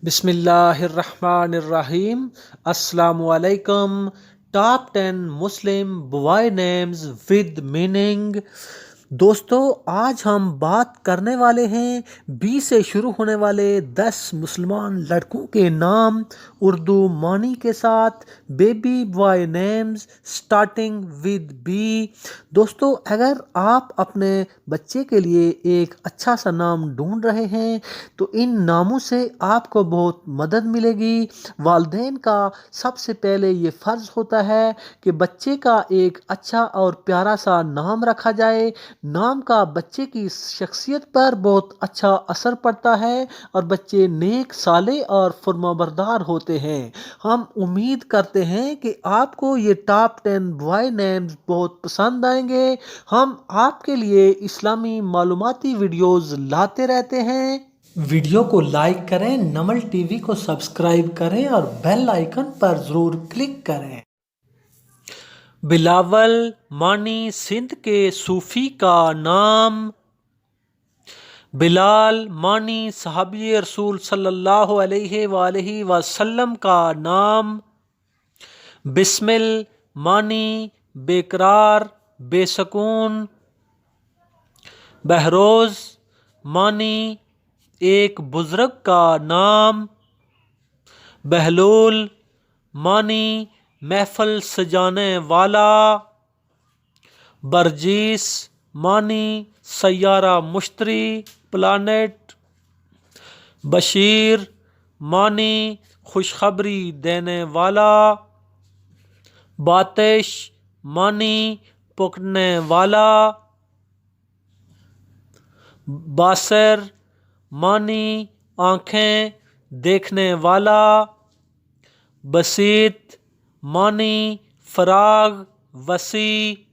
بسم اللہ الرحمن الرحیم۔ السلام علیکم۔ Top 10 Muslim boy names with meaning. دوستو، آج ہم بات کرنے والے ہیں 20 سے شروع ہونے والے 10 مسلمان لڑکوں کے نام اردو معنی کے ساتھ، baby boy names starting with B. دوستو، اگر آپ اپنے بچے کے لیے ایک اچھا سا نام ڈھونڈ رہے ہیں تو ان ناموں سے آپ کو بہت مدد ملے گی۔ والدین کا سب سے پہلے یہ فرض ہوتا ہے کہ بچے کا ایک اچھا اور پیارا سا نام رکھا جائے۔ نام کا بچے کی شخصیت پر بہت اچھا اثر پڑتا ہے اور بچے نیک، صالح اور فرمانبردار ہوتے ہیں۔ ہم امید کرتے ہیں کہ آپ کو یہ ٹاپ 10 بوائے نیمز بہت پسند آئیں گے۔ ہم آپ کے لیے اسلامی معلوماتی ویڈیوز لاتے رہتے ہیں۔ ویڈیو کو لائک کریں، نمل ٹی وی کو سبسکرائب کریں اور بیل آئیکن پر ضرور کلک کریں۔ بلاول معنی سندھ کے صوفی کا نام۔ بلال معنی صحابی رسول صلی اللہ علیہ وآلہ وسلم کا نام۔ بسمل معنی بے قرار، بے سکون۔ بہروز معنی ایک بزرگ کا نام۔ بہلول معنی محفل سجانے والا۔ برجیس معنی سیارہ مشتری، پلانٹ۔ بشیر معنی خوشخبری دینے والا۔ باتش معنی پکڑنے والا۔ باصر معنی آنکھیں دیکھنے والا۔ بسیط معنی فراغ، وسیع۔